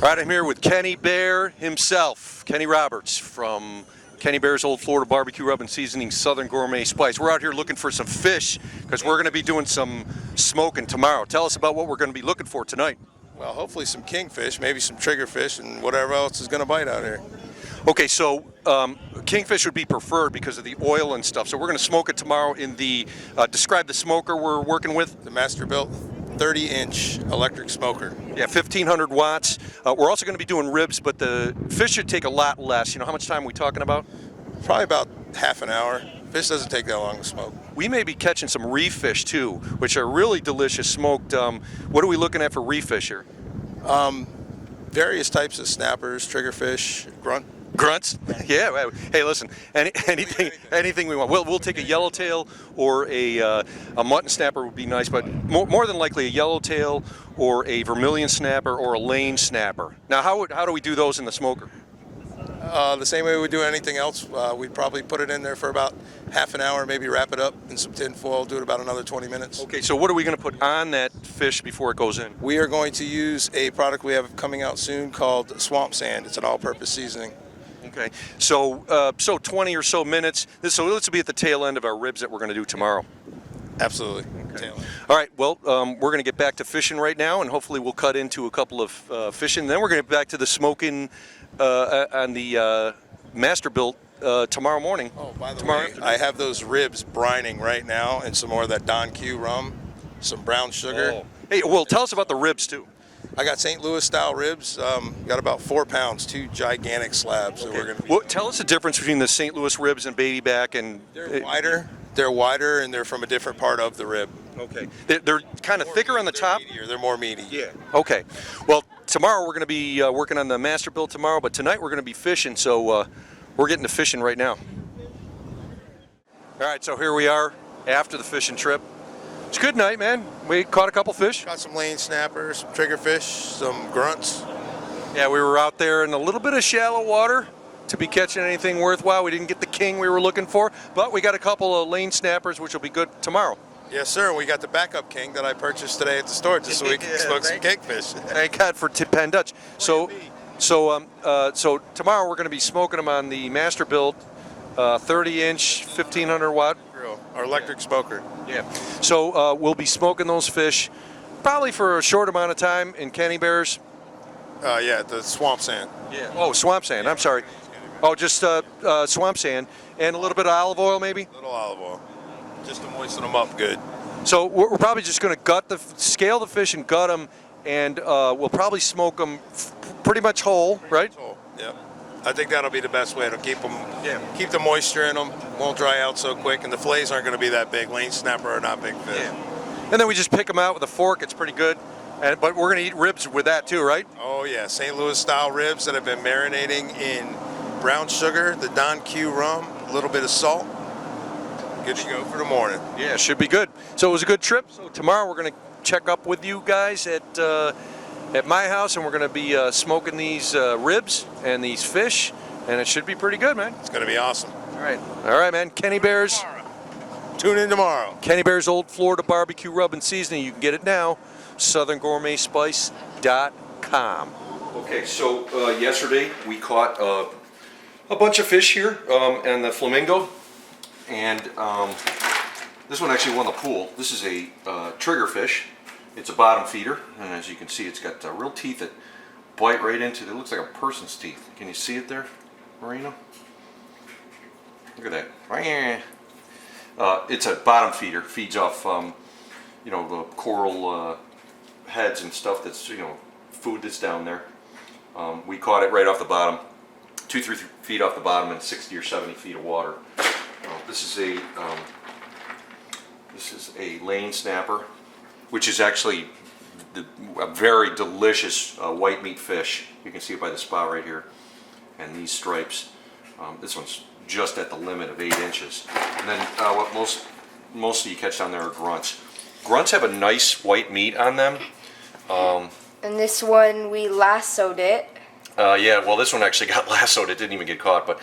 All right, I'm here with Kenny Bear himself, Kenny Roberts from Kenny Bear's Old Florida Barbecue Rub and Seasoning Southern Gourmet Spice. We're out here looking for some fish because we're going to be doing some smoking tomorrow. Tell us about what we're going to be looking for tonight. Well, hopefully some kingfish, maybe some triggerfish, and whatever else is going to bite out here. Okay, so kingfish would be preferred because of the oil and stuff. So we're going to smoke it tomorrow in the, describe the smoker we're working with. The Masterbuilt 30-inch electric smoker. Yeah, 1,500 watts. We're also going to be doing ribs, but the fish should take a lot less. You know, how much time are we talking about? Probably about half an hour. Fish doesn't take that long to smoke. We may be catching some reef fish too, which are really delicious smoked. What are we looking at for reef fish here? Various types of snappers, triggerfish, grunt. Grunts? Yeah. Hey, listen. Anything we want. We'll take a yellowtail or a mutton snapper would be nice, but more than likely a yellowtail or a vermilion snapper or a lane snapper. Now, how do we do those in the smoker? The same way we do anything else. We'd probably put it in there for about half an hour, maybe wrap it up in some tin foil, do it about another 20 minutes. Okay, so what are we going to put on that fish before it goes in? We are going to use a product we have coming out soon called Swamp Sand. It's an all-purpose seasoning. Okay, so 20 or so minutes. So let's be at the tail end of our ribs that we're going to do tomorrow. Absolutely. Okay. All right, well, we're going to get back to fishing right now, and hopefully we'll cut into a couple of fishing. Then we're going to get back to the smoking on the Masterbuilt tomorrow morning. Oh, by the way, I have those ribs brining right now and some more of that Don Q rum, some brown sugar. Oh. Hey, well, tell us about the ribs, too. I got St. Louis style ribs. Got about 4 pounds, 2 gigantic slabs. Okay. So we're Well, tell us the difference between the St. Louis ribs and baby back. And they're wider. They're wider, and they're from a different part of the rib. Okay. They're kind of thicker on the top. Meatier. They're more meaty. Yeah. Okay. Well, tomorrow we're going to be working on the Masterbuilt tomorrow, but tonight we're going to be fishing. So we're getting to fishing right now. All right. So here we are after the fishing trip. It's a good night, man. We caught a couple fish. Caught some lane snappers, some triggerfish, some grunts. Yeah, we were out there in a little bit of shallow water to be catching anything worthwhile. We didn't get the king we were looking for, but we got a couple of lane snappers, which will be good tomorrow. Yes, sir. And we got the backup king that I purchased today at the store just so we can smoke some kingfish. Thank God for Penn Dutch. So tomorrow we're going to be smoking them on the Masterbuilt 30-inch, 1,500 watt. Our electric smoker. Yeah. So we'll be smoking those fish probably for a short amount of time in Kenny Bear's. Yeah, the swamp sand. Yeah. Oh, swamp sand. I'm sorry. Oh, just swamp sand and a little bit of olive oil, maybe. A little olive oil, just to moisten them up good. So we're probably just going to scale the fish and gut them, and we'll probably smoke them pretty much whole, right? Whole. Yeah. I think that'll be the best way to keep them. Yeah. Keep the moisture in them. Won't dry out so quick, and the fillets aren't going to be that big. Lane snapper are not big fish. Yeah. And then we just pick them out with a fork. It's pretty good. But we're going to eat ribs with that too, right? Oh yeah, St. Louis style ribs that have been marinating in brown sugar, the Don Q rum, a little bit of salt. Good to go for the morning. Yeah, should be good. So it was a good trip. So tomorrow we're going to check up with you guys at my house, and we're going to be smoking these ribs and these fish, and it should be pretty good, man. It's going to be awesome. All right, man. Kenny Bear's. Tune in tomorrow. Kenny Bear's Old Florida Barbecue Rub and Seasoning. You can get it now. SouthernGourmetSpice.com. Okay, so yesterday we caught a bunch of fish here and the Flamingo, and this one actually won the pool. This is a triggerfish. It's a bottom feeder, and as you can see, it's got real teeth that bite right into it. It looks like a person's teeth. Can you see it there, Marino? Look at that. It's a bottom feeder. Feeds off, you know, the coral heads and stuff. That's, you know, food that's down there. We caught it right off the bottom, 2-3 feet off the bottom, in 60 or 70 feet of water. This is a lane snapper, which is actually a very delicious white meat fish. You can see it by the spot right here, and these stripes. This one's just at the limit of 8 inches. And then what most of you catch down there are grunts. Grunts have a nice white meat on them. And this one, we lassoed it. Yeah, well, this one actually got lassoed. It didn't even get caught, but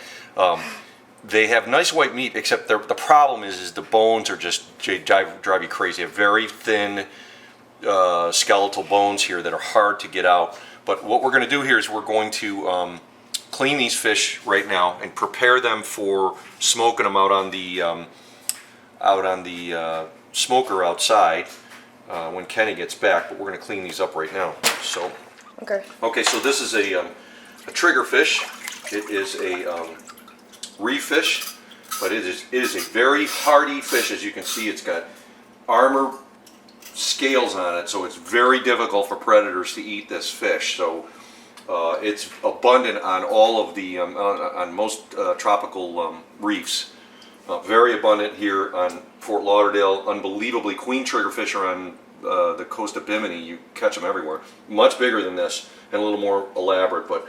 they have nice white meat, except the problem is the bones are just drive you crazy. They have very thin skeletal bones here that are hard to get out. But what we're going to do here is we're going to clean these fish right now and prepare them for smoking them out on the smoker outside when Kenny gets back. But we're going to clean these up right now. So okay, so this is a triggerfish. It is a reef fish, but it is a very hardy fish. As you can see, it's got armor scales on it, so it's very difficult for predators to eat this fish. So it's abundant on all of the on most tropical reefs. Very abundant here on Fort Lauderdale. Unbelievably, queen triggerfish are on the coast of Bimini. You catch them everywhere. Much bigger than this and a little more elaborate. But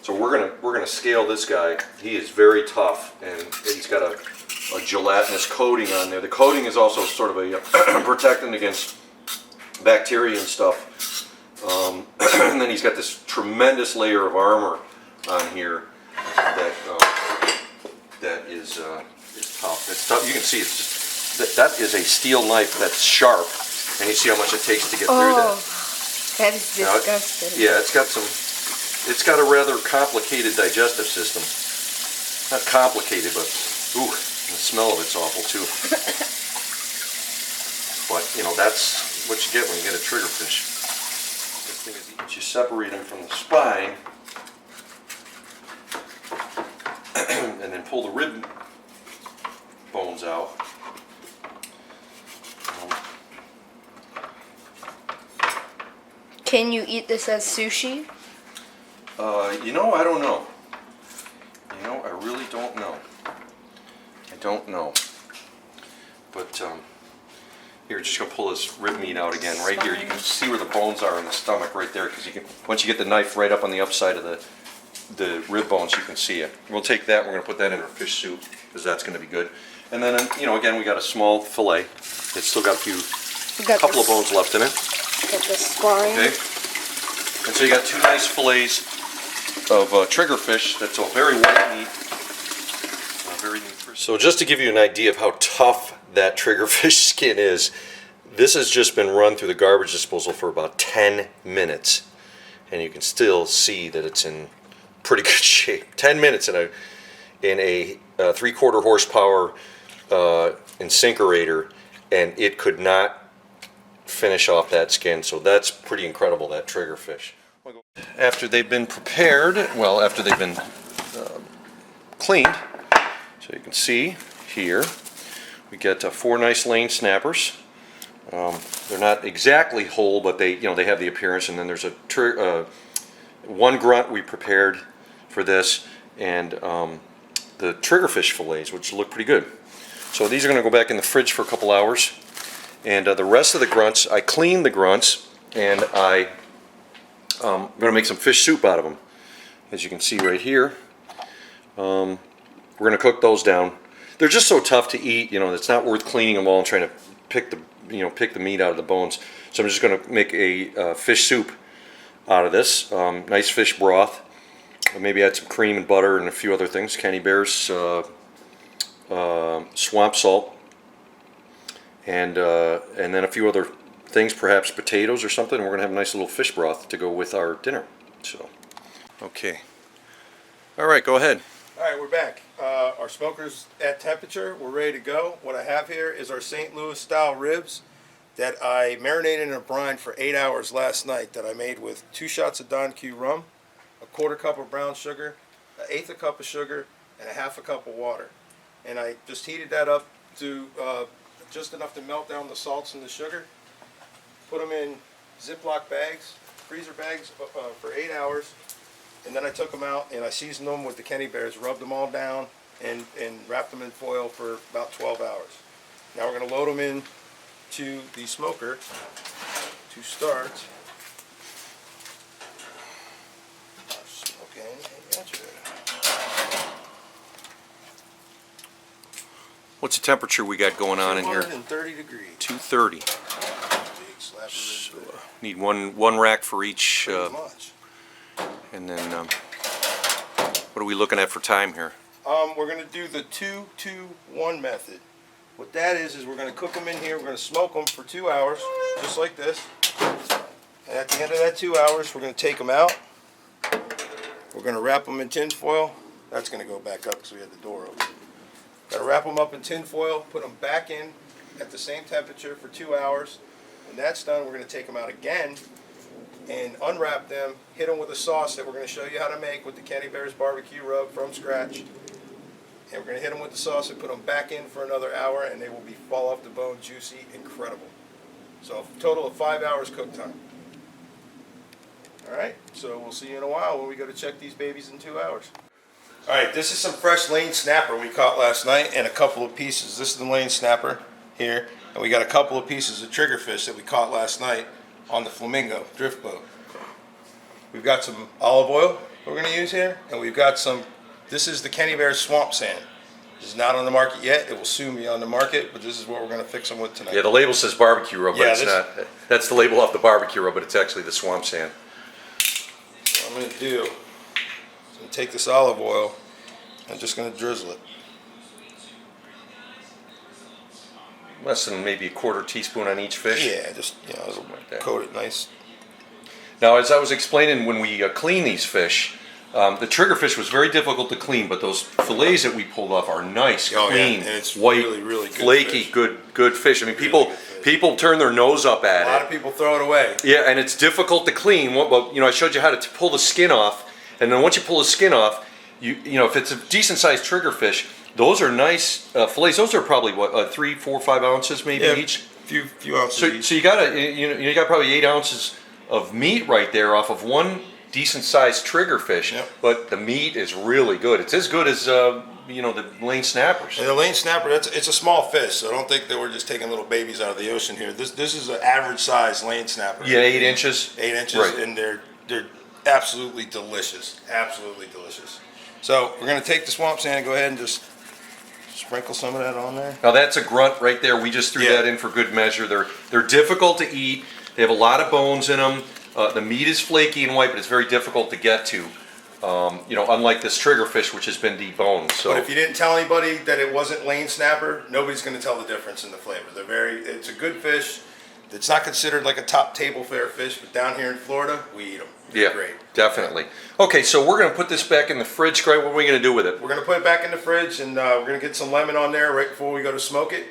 so we're gonna scale this guy. He is very tough, and he's got a gelatinous coating on there. The coating is also sort of a protectant against bacteria and stuff. And then he's got this tremendous layer of armor on here that is tough. It's tough. You can see it's just, that is a steel knife that's sharp, and you see how much it takes to get through that. That is disgusting. Yeah, it's got a rather complicated digestive system. Not complicated, but ooh, the smell of it's awful too. But you know, that's what you get when you get a triggerfish. The thing is, you separate them from the spine, and then pull the rib bones out. Can you eat this as sushi? You know, I don't know. You know, I really don't know. I don't know. But here, just gonna pull this rib meat out again. Right here, you can see where the bones are in the stomach, right there. Because you can, once you get the knife right up on the upside of the rib bones, you can see it. We'll take that. We're gonna put that in our fish soup because that's gonna be good. And then, you know, again, we got a small fillet. It's still got a couple of bones left in it. Got the spine. Okay. And so you got two nice fillets of triggerfish. That's a very white meat. Very neat. So just to give you an idea of how tough that triggerfish skin is, this has just been run through the garbage disposal for about 10 minutes. And you can still see that it's in pretty good shape. 10 minutes in a 3/4 horsepower incinerator, and it could not finish off that skin. So that's pretty incredible, that triggerfish. After they've been prepared, well, after they've been cleaned, so you can see here, we get 4 nice lane snappers. They're not exactly whole, but they have the appearance. And then there's one grunt we prepared for this, and the triggerfish fillets, which look pretty good. So these are going to go back in the fridge for a couple hours. And the rest of the grunts, I cleaned the grunts, and I'm going to make some fish soup out of them. As you can see right here, we're going to cook those down. They're just so tough to eat, you know, it's not worth cleaning them all and trying to pick the meat out of the bones. So I'm just going to make a fish soup out of this. Nice fish broth. Maybe add some cream and butter and a few other things. Candy Bear's swamp salt. And then a few other things, perhaps potatoes or something. We're going to have a nice little fish broth to go with our dinner. So, okay. All right, go ahead. All right, we're back. Our smoker's at temperature. We're ready to go. What I have here is our St. Louis style ribs that I marinated in a brine for 8 hours last night, that I made with 2 shots of Don Q rum, a 1/4 cup of brown sugar, 1/8 cup of sugar, and 1/2 cup of water. And I just heated that up to just enough to melt down the salts and the sugar. Put them in Ziploc bags, freezer bags for 8 hours. And then I took them out and I seasoned them with the Kenny Bears, rubbed them all down, and wrapped them in foil for about 12 hours. Now we're going to load them in to the smoker to start smoking. What's the temperature we got going on in here? 230 degrees. 230. So, need one rack for each. Much. And then, what are we looking at for time here? We're going to do the 2-2-1 method. What that is we're going to cook them in here. We're going to smoke them for 2 hours, just like this. And at the end of that 2 hours, we're going to take them out. We're going to wrap them in tin foil. That's going to go back up because we had the door open. Got to wrap them up in tin foil, put them back in at the same temperature for 2 hours. When that's done, we're going to take them out again and unwrap them, hit them with a sauce that we're going to show you how to make with the Kenny Bear's barbecue rub from scratch. And we're going to hit them with the sauce and put them back in for another hour, and they will be fall off the bone, juicy, incredible. So a total of 5 hours cook time. All right, so we'll see you in a while when we go to check these babies in 2 hours. All right, this is some fresh lane snapper we caught last night and a couple of pieces. This is the lane snapper here, and we got a couple of pieces of triggerfish that we caught last night on the Flamingo drift boat. We've got some olive oil we're going to use here, and we've got some, this is the Kenny Bear's swamp sand. This is not on the market yet. It will soon be on the market, but this is what we're going to fix them with tonight. Yeah, the label says barbecue rub, but Yeah, it's not. That's the label off the barbecue rub, but it's actually the swamp sand. What I'm going to do is I'm going to take this olive oil, I'm just going to drizzle it. Less than maybe a quarter teaspoon on each fish. Yeah, just, like that. coat it nice. Now, as I was explaining, when we clean these fish, the triggerfish was very difficult to clean, but those fillets that we pulled off are nice, Oh, yeah, clean, and it's white, really, really good flaky, fish. good fish. I mean, Really good fish. people turn their nose up A at lot it. of people throw it away. Yeah, and it's difficult to clean. Well, I showed you how to pull the skin off, and then once you pull the skin off, if it's a decent sized triggerfish, those are nice fillets. Those are probably what 3, 4, 5 ounces maybe each. Few ounces So, each. so you got probably 8 ounces of meat right there off of one decent sized triggerfish. Yep. But the meat is really good. It's as good as the lane snappers. And the lane snapper, it's a small fish, so don't think that we're just taking little babies out of the ocean here. This is an average size lane snapper. Yeah, 8 inches. 8 inches, Right. and they're absolutely delicious. Absolutely delicious. So we're gonna take the swamp sand and go ahead and just sprinkle some of that on there. Now that's a grunt right there. We just threw Yeah. that in for good measure. They're difficult to eat. They have a lot of bones in them. The meat is flaky and white, but it's very difficult to get to. Unlike this triggerfish, which has been deboned. So But if you didn't tell anybody that it wasn't lane snapper, nobody's gonna tell the difference in the flavor. It's a good fish. It's not considered like a top table fare fish, but down here in Florida, we eat them. yeah, Great. definitely. Okay, so we're gonna put this back in the fridge. Greg, what are we gonna do with it? We're gonna put it back in the fridge, and we're gonna get some lemon on there right before we go to smoke it,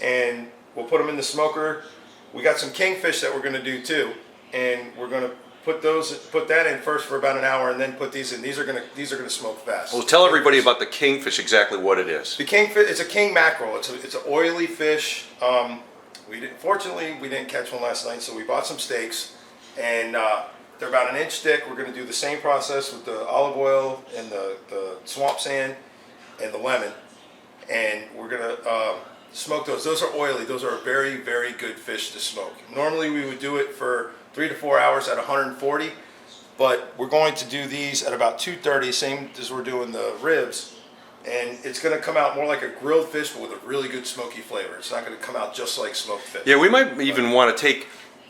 and we'll put them in the smoker. We got some kingfish that we're gonna do too, and we're gonna put that in first for about an hour, and then put these in. These are gonna smoke fast. Well, tell everybody about the kingfish, exactly what it is. The kingfish, it's a king mackerel. It's an oily fish. Fortunately, we didn't catch one last night, so we bought some steaks, and they're about an inch thick. We're going to do the same process with the olive oil and the swamp sand and the lemon, and we're going to smoke those. Those are oily. Those are a very, very good fish to smoke. Normally, we would do it for 3 to 4 hours at 140, but we're going to do these at about 230, same as we're doing the ribs. And it's going to come out more like a grilled fish, but with a really good smoky flavor. It's not going to come out just like smoked fish. Yeah, we might even want to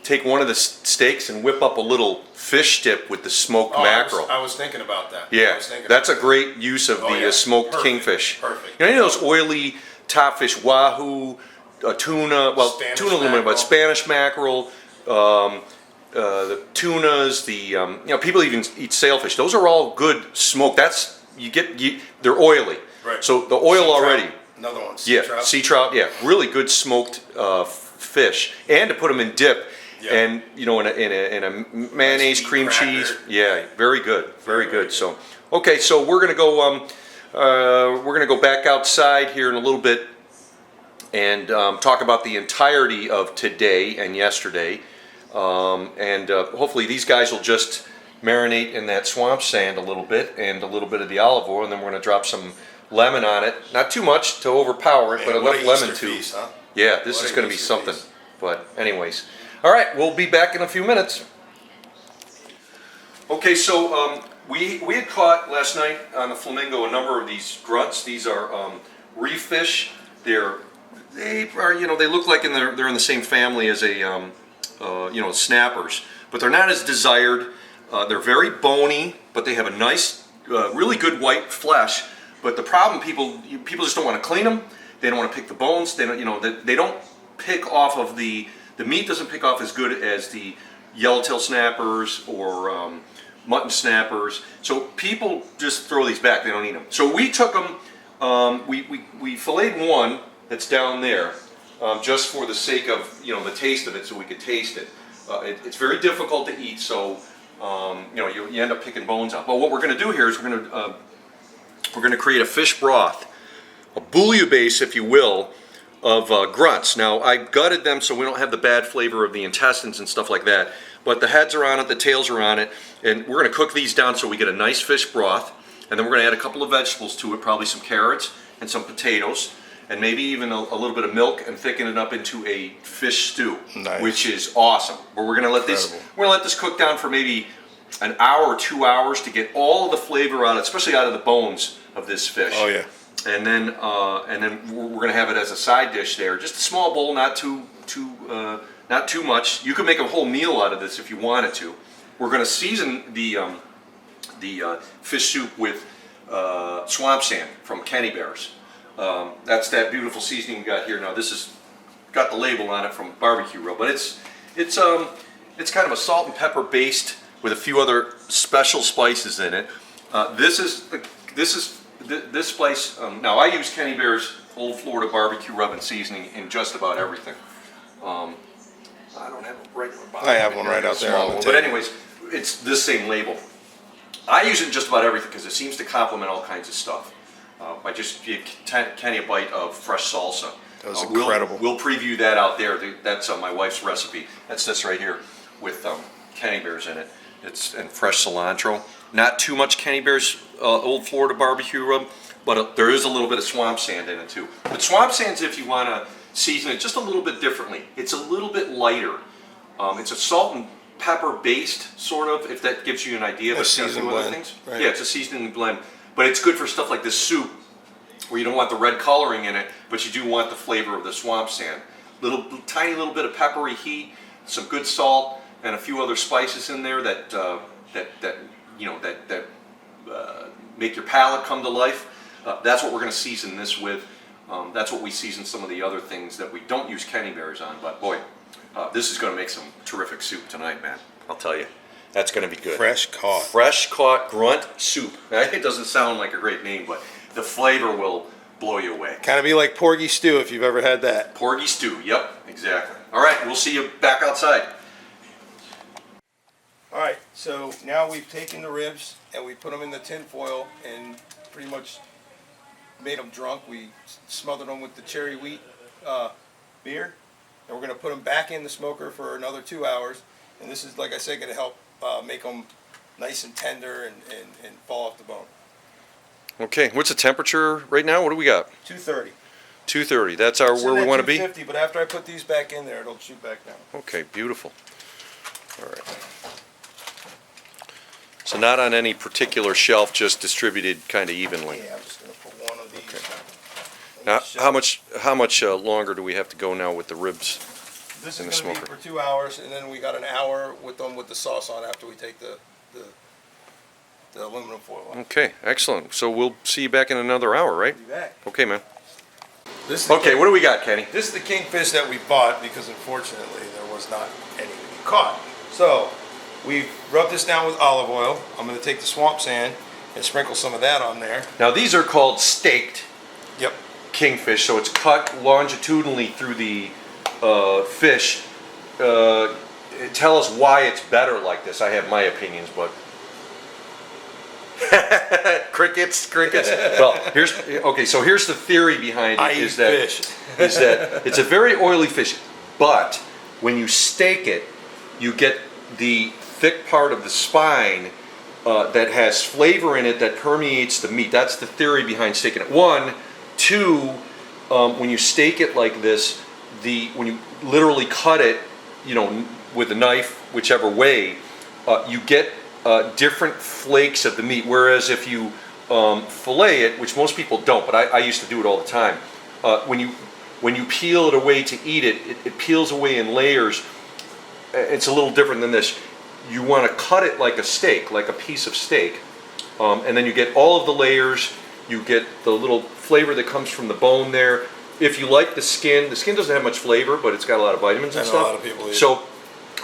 take one of the steaks and whip up a little fish dip with the smoked mackerel. I was thinking about that. Yeah, that's a great use of the smoked Perfect. kingfish. Perfect. You know those oily top fish, wahoo, tuna, Spanish tuna a little bit, but mackerel. Spanish mackerel, the tunas, people even eat sailfish. Those are all good smoked. They're oily. Right. So the oil Sea already. trout. Another one. Sea trout, yeah, really good smoked fish, and to put them in dip, Yeah. and in a mayonnaise, Nice cream cracker. cheese, yeah, very good, very good. So, okay, so we're gonna go back outside here in a little bit and talk about the entirety of today and yesterday, and hopefully these guys will just marinate in that swamp sand a little bit and a little bit of the olive oil, and then we're going to drop some lemon on it. Not too much to overpower it, but Man, what enough a lemon Easter to. feast, huh? Yeah, this What is a going to be Easter something. feast. But anyways, all right, we'll be back in a few minutes. Okay, so we had caught last night on the Flamingo a number of these grunts. These are reef fish. They look like they're in the same family as snappers, but they're not as desired. They're very bony, but they have a nice, really good white flesh. But the problem, people just don't want to clean them. They don't want to pick the bones. They don't pick off of the meat doesn't pick off as good as the yellowtail snappers or mutton snappers. So people just throw these back, they don't eat them. So we took them, we filleted one that's down there just for the sake of, you know, the taste of it, so we could taste it. It's very difficult to eat, so you know, you end up picking bones out. But what we're going to do here is we're going to create a fish broth, a bouillabaisse, if you will, of grunts. Now, I gutted them so we don't have the bad flavor of the intestines and stuff like that, but the heads are on it, the tails are on it, and we're going to cook these down so we get a nice fish broth, and then we're going to add a couple of vegetables to it, probably some carrots and some potatoes, and maybe even a little bit of milk, and thicken it up into a fish stew, nice. Which is awesome. But we're going to let this cook down for maybe an hour or 2 hours to get all of the flavor out, especially out of the bones of this fish. Oh yeah. And then we're going to have it as a side dish there. Just a small bowl, not too much. You could make a whole meal out of this if you wanted to. We're going to season the fish soup with swamp sand from Kenny Bear's. That's that beautiful seasoning we got here. Now this has got the label on it from Barbecue Row, but it's kind of a salt and pepper based with a few other special spices in it. This spice, now I use Kenny Bear's Old Florida barbecue rub and seasoning in just about everything. I don't have a regular bottle. I have one right out there on the table. But anyways, it's this same label. I use it in just about everything because it seems to complement all kinds of stuff. I just give Kenny a bite of fresh salsa. That was incredible. We'll preview that out there. That's my wife's recipe. That's this right here with Kenny Bear's in it. And fresh cilantro. Not too much Kenny Bear's Old Florida barbecue rub, but there is a little bit of swamp sand in it too. But swamp sand's if you want to season it just a little bit differently. It's a little bit lighter. It's a salt and pepper based sort of, if that gives you an idea. A seasoned blend. Right. Yeah, it's a seasoning blend. But it's good for stuff like this soup where you don't want the red coloring in it, but you do want the flavor of the swamp sand. Tiny little bit of peppery heat, some good salt, and a few other spices in there that make your palate come to life. That's what we're going to season this with. That's what we season some of the other things that we don't use Kenny Bear's on. But boy, this is going to make some terrific soup tonight, man. I'll tell you. That's going to be good. Fresh caught. Fresh caught grunt soup. It doesn't sound like a great name, but the flavor will blow you away. Kind of be like porgy stew if you've ever had that. Porgy stew, yep, exactly. All right, we'll see you back outside. All right, so now we've taken the ribs and we put them in the tin foil and pretty much made them drunk. We smothered them with the cherry wheat beer, and we're going to put them back in the smoker for another 2 hours. And this is, like I said, going to help make them nice and tender and fall off the bone. Okay, what's the temperature right now? What do we got? 230. 230. That's where we want to be? 250, but after I put these back in there, it'll shoot back down. Okay, beautiful. All right. So not on any particular shelf, just distributed kind of evenly. Yeah, I'm just going to put one of these. Okay. Now, how much longer do we have to go now with the ribs? This in is the going to be smoker? for 2 hours, and then we got an hour with them with the sauce on after we take the aluminum foil off. Okay, excellent. So we'll see you back in another hour, right? Be back. Okay, man. This is the Okay, what do we got, Kenny? This is the kingfish that we bought because unfortunately there was not any to be caught. So we've rubbed this down with olive oil. I'm going to take the swamp sand and sprinkle some of that on there. Now these are called staked Yep. kingfish, so it's cut longitudinally through the fish. Tell us why it's better like this. I have my opinions, but crickets. Well, here's the theory behind it. Is fish. Is that it's a very oily fish, but when you steak it, you get the thick part of the spine that has flavor in it that permeates the meat. That's the theory behind steaking it. 1, 2, when you steak it like this, when you literally cut it, with a knife, whichever way, you get different flakes of the meat. Whereas if you fillet it, which most people don't, but I used to do it all the time, when you peel it away to eat it, it peels away in layers. It's a little different than this. You want to cut it like a steak, like a piece of steak, and then you get all of the layers. You get the little flavor that comes from the bone there. If you like the skin doesn't have much flavor, but it's got a lot of vitamins and stuff. A lot of people eat. So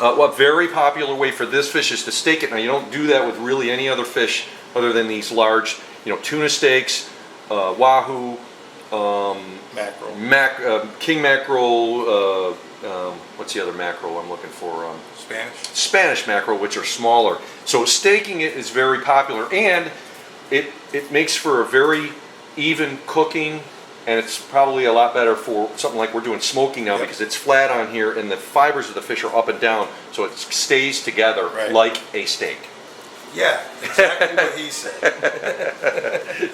A very popular way for this fish is to steak it. Now you don't do that with really any other fish other than these large, tuna steaks, wahoo, Mackerel. king mackerel. What's the other mackerel I'm looking for? Spanish mackerel, which are smaller. So steaking it is very popular, and it makes for a very even cooking, and it's probably a lot better for something like we're doing smoking now, because it's flat on here and the fibers of the fish are up and down, so it stays together like a steak. Yeah, exactly what he said.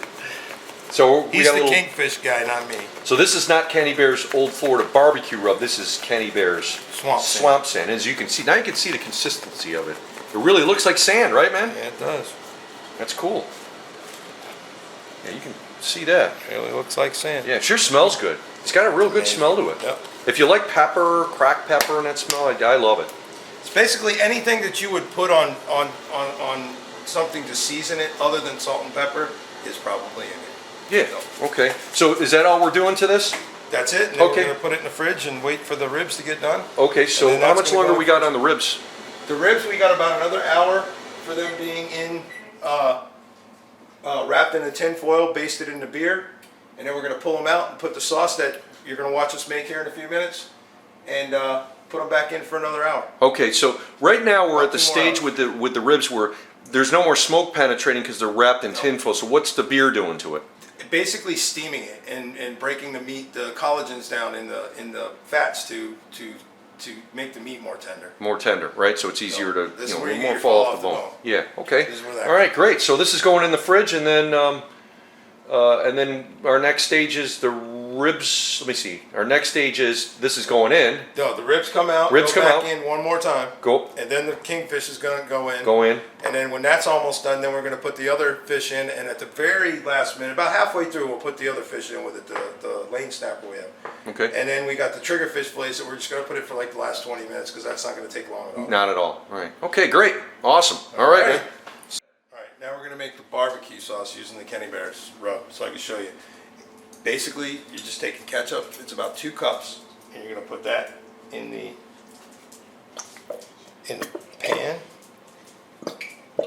So He's the kingfish guy, not me. So this is not Kenny Bear's Old Florida barbecue rub. This is Kenny Bear's swamp sand. As you can see, now you can see the consistency of it. It really looks like sand, right, man? Yeah, it does. That's cool. Yeah, you can see that. It really looks like sand. Yeah, it sure smells good. It's got a real good smell to it. Yep. If you like pepper, cracked pepper, and that smell, I love it. It's basically anything that you would put on something to season it, other than salt and pepper, is probably in it. Yeah. Okay. So is that all we're doing to this? That's it. And then we're going to put it in the fridge and wait for the ribs to get done. Okay. So how much longer we got on the ribs? The ribs, we got about another hour for them being in, wrapped in a tin foil, basted in the beer, and then we're going to pull them out and put the sauce that you're going to watch us make here in a few minutes, and put them back in for another hour. Okay. So right now we're at the stage with the ribs where there's no more smoke penetrating because they're wrapped in tin foil. So what's the beer doing to it? Basically steaming it and breaking the meat, the collagens down in the fats to make the meat more tender. More tender, right? So it's easier to more fall off the bone. Yeah. Okay. All right. Great. So this is going in the fridge, and then our next stage is the ribs. Let me see. Our next stage is this is going in. No, the ribs come out. Ribs come back out. in one more time. Go. And then the kingfish is going to go in. Go in. And then when that's almost done, then we're going to put the other fish in. And at the very last minute, about halfway through, we'll put the other fish in with it, the lane snapper we have. Okay. And then we got the triggerfish fillets that we're just going to put it for like the last 20 minutes because that's not going to take long at all. Not at all. All right. Okay. Great. Awesome. All right. Man. All right. Now we're going to make the barbecue sauce using the Kenny Bear's rub, so I can show you. Basically, you're just taking ketchup. It's about 2 cups, and you're going to put that in the pan.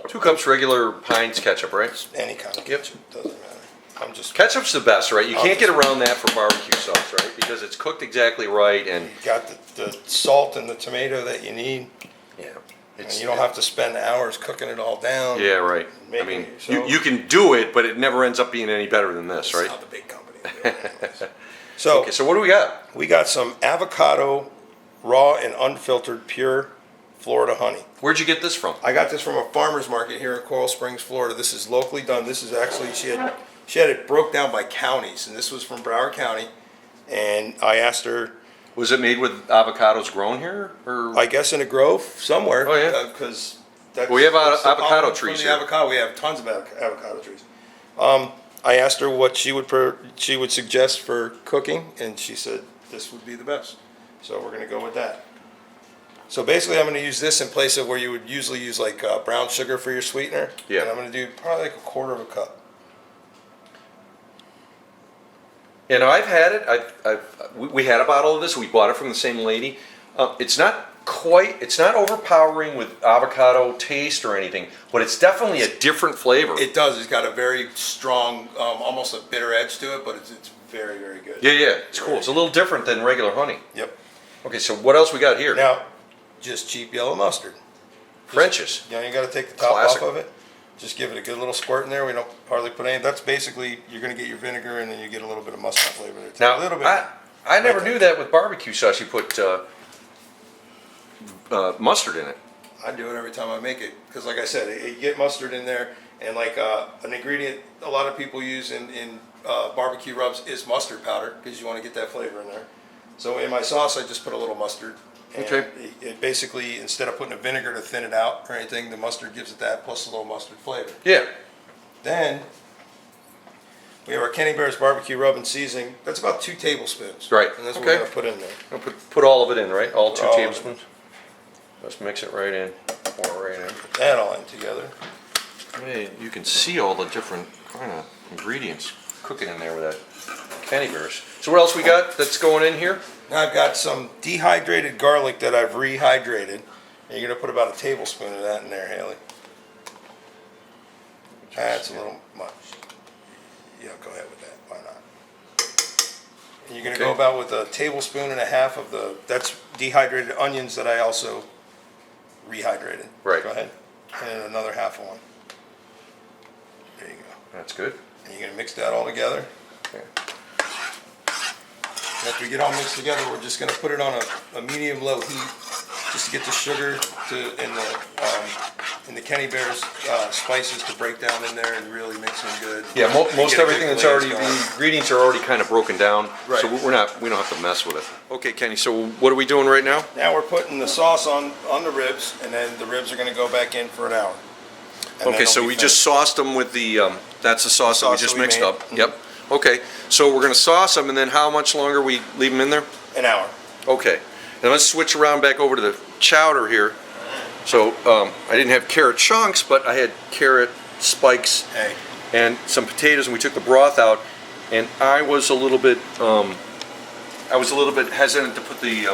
2 cups regular Heinz ketchup, right? Any kind of ketchup, doesn't matter. Ketchup's the best, right? You can't get around that for barbecue sauce, right? Because it's cooked exactly right, and you got the salt and the tomato that you need. Yeah. And you don't have to spend hours cooking it all down. Yeah, right. I mean, you can do it, but it never ends up being any better than this, right? That's how the big company do it. So, okay, so what do we got? We got some avocado, raw and unfiltered, pure Florida honey. Where'd you get this from? I got this from a farmer's market here in Coral Springs, Florida. This is locally done. This is actually, she had it broke down by counties, and this was from Broward County. And I asked her, was it made with avocados grown here, or I guess in a grove somewhere? Oh yeah, because we have avocado trees here. Avocado, we have tons of avocado trees. I asked her what she would suggest for cooking, and she said this would be the best. So we're going to go with that. So basically, I'm going to use this in place of where you would usually use like brown sugar for your sweetener. Yeah. And I'm going to do probably like 1/4 cup. And I've had it. We had a bottle of this. We bought it from the same lady. It's not overpowering with avocado taste or anything, but it's definitely a different flavor. It does. It's got a very strong, almost a bitter edge to it, but it's very, very good. Yeah. It's cool. It's a little different than regular honey. Yep. Okay, so what else we got here? Now, just cheap yellow mustard. French's. You got to take the top Classic. off of it. Just give it a good little squirt in there. We don't hardly put any. That's basically, you're going to get your vinegar, and then you get a little bit of mustard flavor there. Now, a little bit. I never knew that with barbecue sauce you put mustard in it. I do it every time I make it because, like I said, you get mustard in there, and like an ingredient a lot of people use in barbecue rubs is mustard powder because you want to get that flavor in there. So in my sauce, I just put a little mustard. And okay. It basically, instead of putting a vinegar to thin it out or anything, the mustard gives it that plus a little mustard flavor. Yeah. Then we have our Kenny Bear's barbecue rub and seasoning. That's about 2 tablespoons. Right. And that's what we're going to put in there. I'll put all of it in, right? All 2 all tablespoons. Let's mix it right in. Pour it right in. Put that all in together. Hey, you can see all the different kind of ingredients cooking in there with that Kenny Bear's. So what else we got that's going in here? Now I've got some dehydrated garlic that I've rehydrated, And you're gonna put about a tablespoon of that in there, Haley. That's a little much. Yeah, go ahead with that. Why not? And you're gonna go about with a tablespoon and a half of that's dehydrated onions that I also rehydrated. Right. Go ahead. And another half of one. There you go. That's good. And you're gonna mix that all together. Okay. After we get all mixed together, we're just gonna put it on a medium-low heat, just to get the sugar and the Kenny Bear's spices to break down in there and really mix them good. Yeah, most Get a everything good that's glaze already, going. the ingredients are already kind of broken down, so Right. we don't have to mess with it. Okay, Kenny, so what are we doing right now? Now we're putting the sauce on the ribs, and then the ribs are gonna go back in for an hour. And then Okay, so they'll be we just sauced them with the, that's the sauce that we Sauce just that we mixed made. up. Yep. Okay, so we're gonna sauce them, and then how much longer we leave them in there? finished. An hour. Okay, and let's switch around back over to the chowder here. So I didn't have carrot chunks, but I had carrot spikes Hey. and some potatoes, and we took the broth out. And I was a little bit hesitant to put the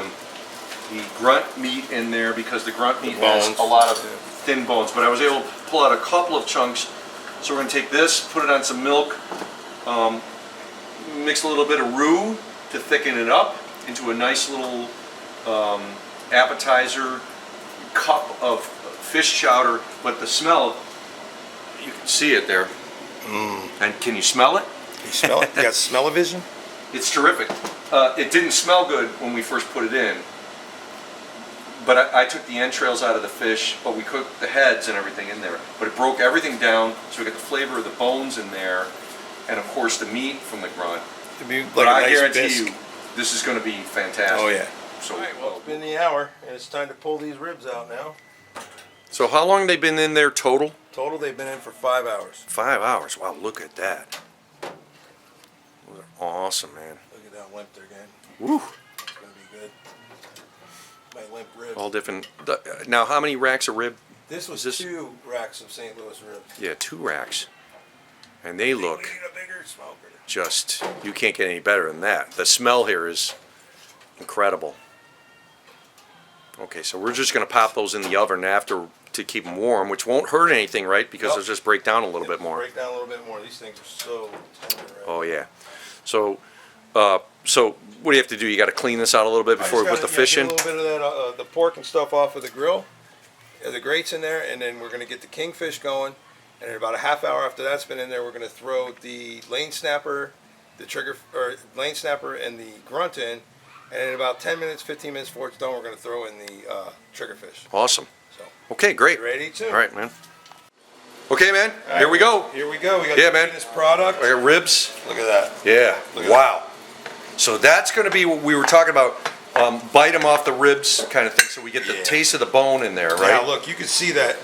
grunt meat in there because the grunt meat has bones. a lot of thin bones. But I was able to pull out a couple of chunks. So we're gonna take this, put it on some milk, mix a little bit of roux to thicken it up into a nice little appetizer cup of fish chowder. But the smell, you can see it there. And can you smell it? You smell it? You got smell-o-vision? It's terrific. It didn't smell good when we first put it in, but I took the entrails out of the fish, but we cooked the heads and everything in there. But it broke everything down, so we got the flavor of the bones in there, and of course the meat from the grunt. It'd be like But a I nice guarantee bisque. you, this is going to be fantastic. Oh yeah. So, It's been the hour, and it's time to pull these ribs out now. so how long they been in there total? Total, they've been in for 5 hours. 5 hours. Wow, look at that. Those are awesome, man. Look at that limp they're getting. Woo. It's gonna be good. My limp ribs. All different. Now, how many racks of rib? This was Is this- 2 racks of St. Louis ribs. Yeah, 2 racks. And they look We need a bigger smoker. just, you can't get any better than that. The smell here is incredible. Okay, so we're just gonna pop those in the oven after to keep them warm, which won't hurt anything, right? Because Nope. they'll just break down a little bit more. Break down a little bit more. These things are so tender. Right? Oh, yeah. So, so what do you have to do? You gotta clean this out a little bit before we put the fish in? A little bit of that, the pork and stuff off of the grill. The grates in there, and then we're gonna get the kingfish going. And in about a half hour after that's been in there, we're gonna throw the lane snapper, lane snapper, and the grunt in. And in about 10 minutes, 15 minutes before it's done, we're gonna throw in the triggerfish. Awesome. So, Okay, great. ready to? All right, man. Okay, man, here we go. Here we go. We got Yeah, the man. finished product. I got ribs. Look at that. Yeah, Look at wow. So that's gonna be what we were talking about, bite them off the ribs kind of thing, so we get the Yeah. taste of the bone in there, Now right? look, you can see that.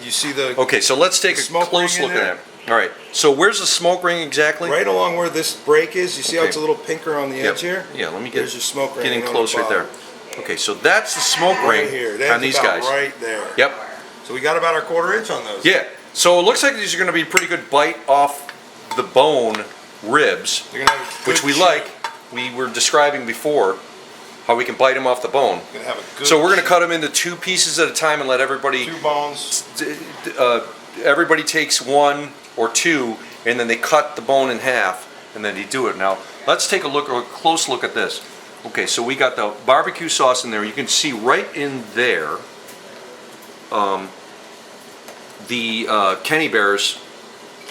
You see the Okay, so let's take a smoke close ring in look at there? that. All right, so where's the smoke ring exactly? right along where this break is. You see how Okay. it's a little pinker on the Yep. edge here? Yeah, let me get, There's your smoke ring getting on the close right there. bottom. Okay, so that's the smoke Right ring here. on That's these about guys. right there. Yep. So we got about a 1/4 inch on those. Yeah, so it looks like these are gonna be pretty good bite off the bone ribs, They're gonna have a which good we chip. like. We were describing before how we can bite them off the bone. Gonna have a good So we're gonna chip. cut them into 2 pieces at a time and let everybody, 2 bones. everybody takes 1 or 2, and then they cut the bone in half, and then they do it. Now, let's take a close look at this. Okay, so we got the barbecue sauce in there. You can see right in there, the Kenny Bears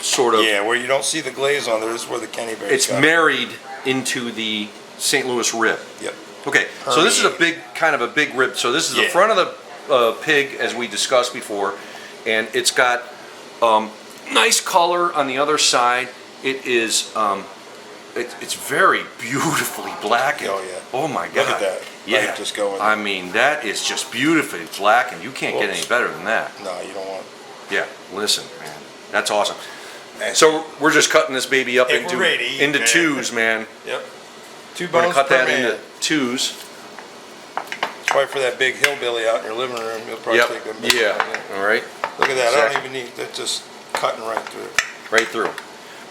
sort of, Yeah, where you don't see the glaze on there, this is where the Kenny Bears it's got it. married into the St. Louis rib. Yep. Okay, so this is a Permeated. kind of a big rib. So this is the Yeah. front of the pig, as we discussed before, and it's got nice color on the other side. It is, it's very beautifully blackened. Oh, yeah. Oh my God. Look at that. Yeah. Light just going. I mean, that is just beautifully blackened. You can't get Whoops. any better than that. No, you don't want. Yeah, listen, man, that's awesome. Man. So we're just cutting this baby up Hey, into we're ready to eat, man. 2s, man. Yep. 2 We're bones gonna cut per that man. into 2s. Probably for that big hillbilly out in your living room, you'll probably Yep. take a big Yeah. one, All right. Look at that. I Exactly. don't even need that. Just cutting right through. Right through.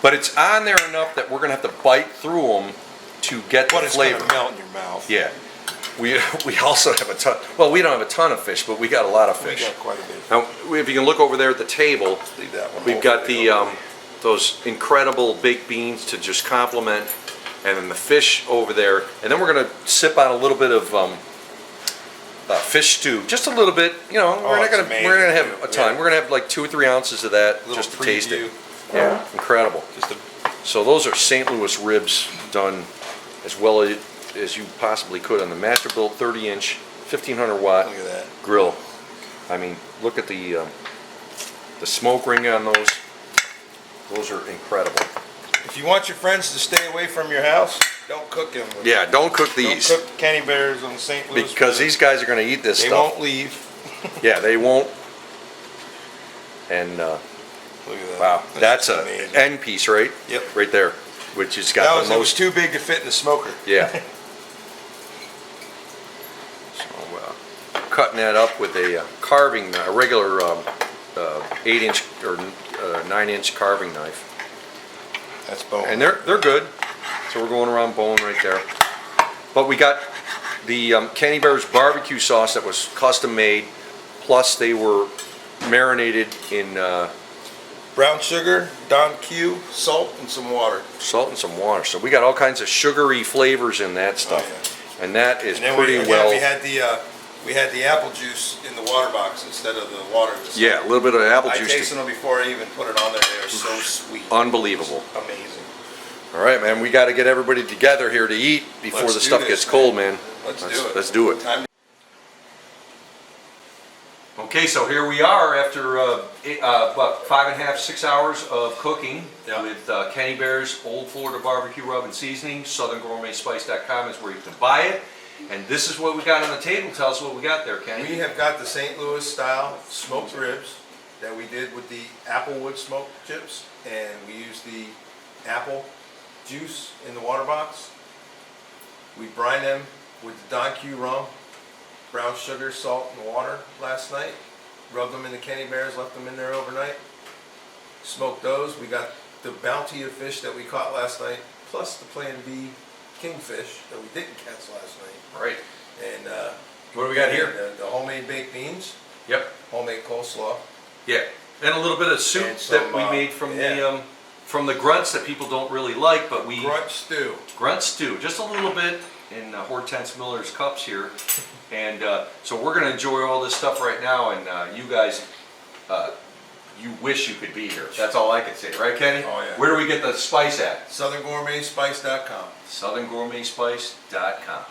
But it's on there enough that we're gonna have to bite through them to get But the it's flavor. gonna melt in your mouth. Yeah. we also have a ton. Well, we don't have a ton of fish, but we got a lot of We fish. got quite a bit. Now, if you can look over there at the table, Leave that one. we've got Hopefully the they'll leave. those incredible baked beans to just complement, and then the fish over there, and then we're gonna sip on a little bit of fish stew, just a little bit. You know, we're not it's gonna amazing, we're gonna have too. a ton. Yeah. We're gonna have like 2 or 3 ounces of that Little just to taste preview. it. Yeah, incredible. Just a, So those are St. Louis ribs done as well as you possibly could on the Masterbuilt 30-inch, 1500 watt look at that. grill. I mean, look at the smoke ring on those. Those are incredible. If you want your friends to stay away from your house, don't cook them. Yeah, don't cook Don't these cook Kenny Bears on St. Louis. because these guys are going to eat this they stuff. won't leave. Yeah, they won't. And Look at that. wow, that's a amazing. end piece, right? Yep. Right there, which has got That the was, it was most. too big to fit in the smoker. Yeah. So cutting that up with a carving, a regular 8-inch or 9-inch carving knife, That's bone. and they're good. So we're going around bone right there. But we got the Kenny Bears barbecue sauce that was custom made, plus they were marinated in Brown sugar, Don Q, salt, and some water. salt and some water. So we got all kinds of sugary flavors in that stuff, and that is And then pretty we well. we had the apple juice in the water box instead of the water. Yeah, a little bit of apple I juice. tasted them before I even put it on there. They are so sweet. Unbelievable. Amazing. All right, man. We got to get everybody together here to eat before Let's the do stuff this, gets man. cold, man. Let's do it. Let's do it. Time Okay, so here we are after about 5.5, 6 hours of cooking Yeah. with Kenny Bear's Old Florida Barbecue Rub and Seasoning. SouthernGourmetSpice.com is where you can buy it. And this is what we got on the table. Tell us what we got there, Kenny. We have got the St. Louis style smoked ribs that we did with the applewood smoked chips, and we used the apple juice in the water box. We brined them with the Don Q rum, brown sugar, salt, and water last night. Rubbed them in the Kenny Bears, left them in there overnight. Smoked those. We got the bounty of fish that we caught last night, plus the Plan B kingfish that we didn't catch last night. Right. And What do we got here? The homemade baked beans, Yep. homemade coleslaw. Yeah. And a little bit of soup And some, that we made from yeah. the grunts that people don't really like, but we Grunt stew. grunt stew, just a little bit in Hortense Miller's cups here. And so we're going to enjoy all this stuff right now, and you guys, you wish you could be here. That's all I can say, right, Kenny? Oh, yeah. Where do we get the spice at? SouthernGourmetSpice.com. SouthernGourmetSpice.com.